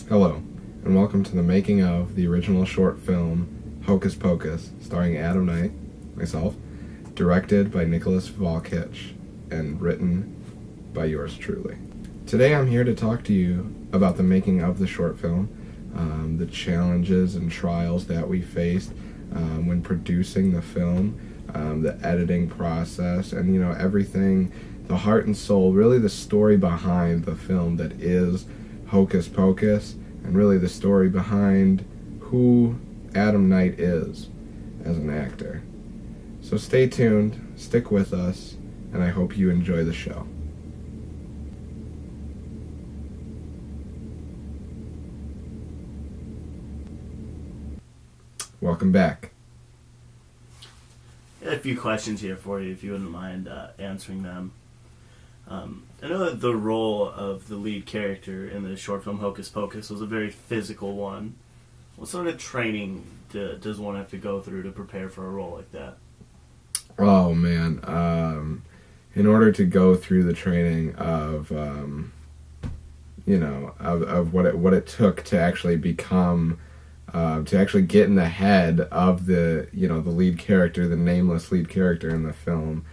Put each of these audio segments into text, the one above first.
Hello, and welcome to the making of the original short film Hocus Pocus, starring Adam Knight, myself, directed by Nicholas Valcich, and written by yours truly. Today I'm here to talk to you about the making of the short film, the challenges and trials that we faced when producing the film, the editing process, and everything, the heart and soul, really the story behind the film that is Hocus Pocus, and really the story behind who Adam Knight is as an actor. So stay tuned, stick with us, and I hope you enjoy the show. Welcome back. I had a few questions here for you, if you wouldn't mind answering them. I know that the role of the lead character in the short film Hocus Pocus was a very physical one. What sort of training does one have to go through to prepare for a role like that? Oh man, in order to go through the training of what it took to actually become, to actually get in the head of the lead character, the nameless lead character in the film.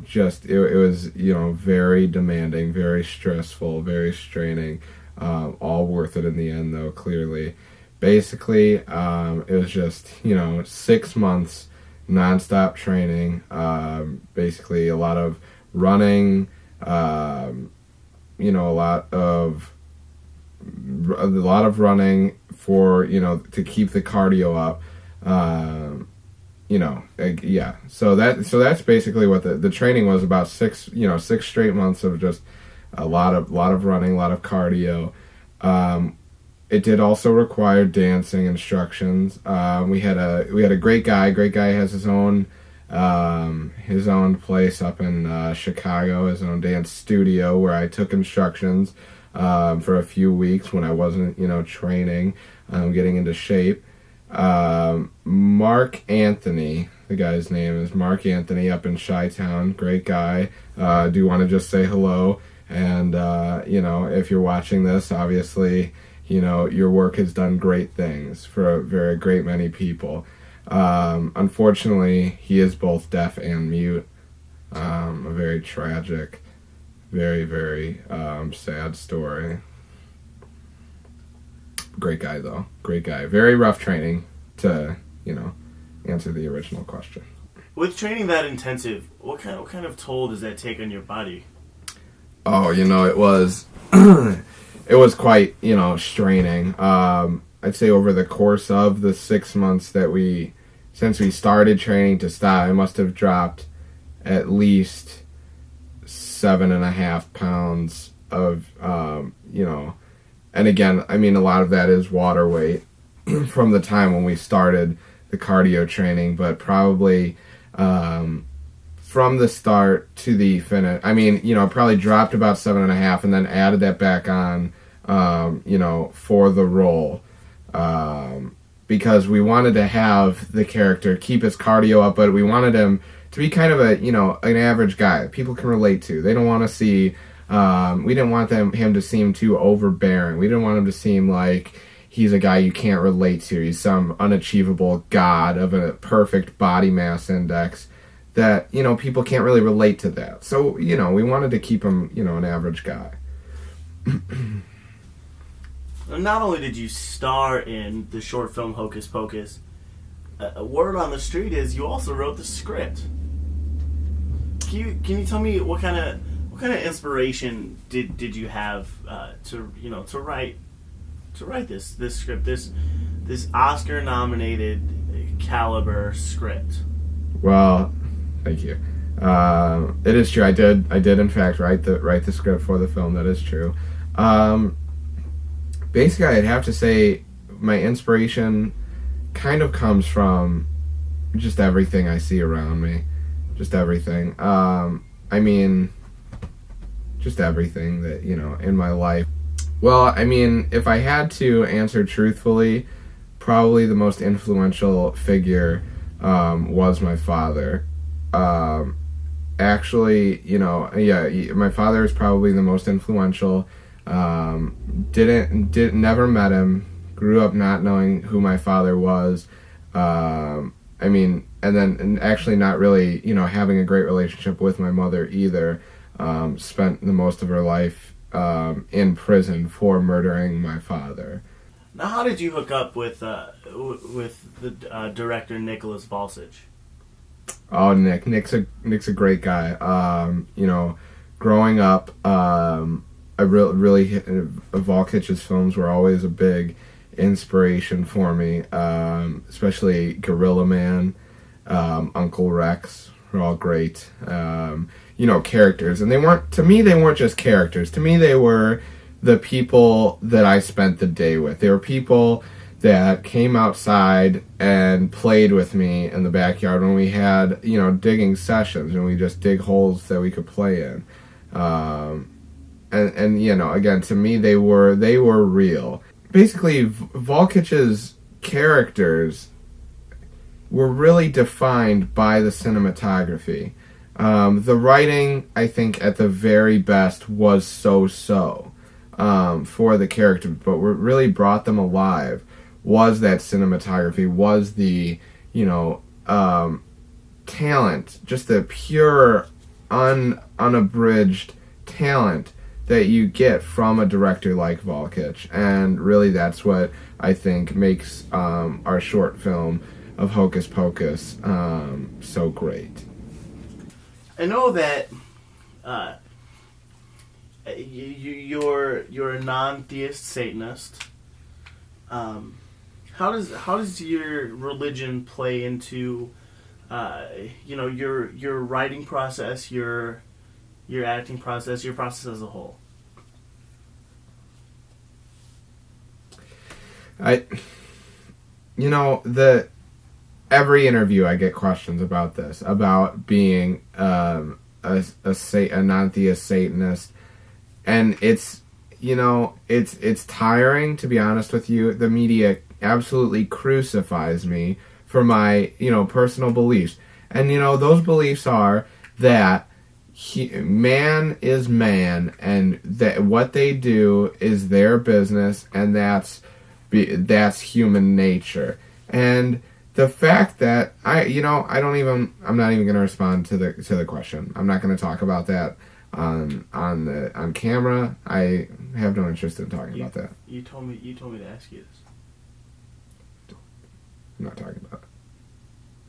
It was very demanding, very stressful, very straining, all worth it in the end though, clearly. Basically, it was just 6 months non-stop training, basically a lot of running, a lot of running for to keep the cardio up. So that's basically what the training was about. 6 straight months of just a lot of running, a lot of cardio. It did also require dancing instructions. We had a great guy. Great guy has his own place up in Chicago, his own dance studio where I took instructions for a few weeks when I wasn't training, getting into shape. Mark Anthony, the guy's name is Mark Anthony, up in Chi-Town. Great guy. Do want to just say hello, and if you're watching this, obviously your work has done great things for a very great many people. Unfortunately, he is both deaf and mute. A very tragic, very, very sad story. Great guy, though. Great guy. Very rough training to, answer the original question. With training that intensive, what kind of toll does that take on your body? Oh, it was it was quite, straining. I'd say over the course of the 6 months since we started training to stop, I must have dropped at least 7.5 pounds of, and again, a lot of that is water weight from the time when we started the cardio training, but probably from the start to the finish, probably dropped about 7.5 and then added that back on, for the role, because we wanted to have the character keep his cardio up, but we wanted him to be kind of an average guy people can relate to. They don't want to see. We didn't want him to seem too overbearing. We didn't want him to seem like he's a guy you can't relate to. He's some unachievable god of a perfect body mass index that, people can't really relate to that. So, we wanted to keep him, an average guy. Not only did you star in the short film Hocus Pocus, a word on the street is you also wrote the script. Can you tell me what kind of inspiration did you have to write this script, this Oscar nominated caliber script? Well, thank you. It is true. I did in fact write the script for the film. That is true. Basically, I'd have to say my inspiration kind of comes from just everything I see around me. Just everything. Just everything that, in my life. Well, if I had to answer truthfully, probably the most influential figure was my father. Actually, my father is probably the most influential never met him. Grew up not knowing who my father was. And actually not really, having a great relationship with my mother either. Spent the most of her life in prison for murdering my father. Now, how did you hook up with the director Nicholas Valcich? Oh, Nick's a great guy. Growing up, Valcich's films were always a big inspiration for me, especially Gorilla Man, Uncle Rex were all great. Characters, and they weren't just characters. To me, they were the people that I spent the day with. They were people that came outside and played with me in the backyard when we had, digging sessions, and we just dig holes that we could play in. Again, to me, they were real. Basically, Valcich's characters were really defined by the cinematography. The writing, I think, at the very best was so for the characters, but what really brought them alive was that cinematography, was the, talent, just the pure, unabridged talent that you get from a director like Valcich. And really that's what I think makes our short film of Hocus Pocus so great. I know that you're a non-theist Satanist. How does your religion play into your writing process, your acting process, your process as a whole? Every interview I get questions about this, about being a non-theist Satanist, and it's tiring, to be honest with you. The media absolutely crucifies me for my personal beliefs, and those beliefs are that man is man, and that what they do is their business, and that's human nature. And the fact that I'm not even going to respond to the question. I'm not going to talk about that on camera. I have no interest in talking about that. You told me to ask you this. I'm not talking about it.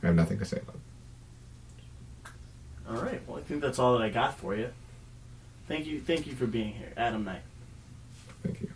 I have nothing to say about it. All right. Well, I think that's all that I got for you. Thank you for being here, Adam Knight. Thank you.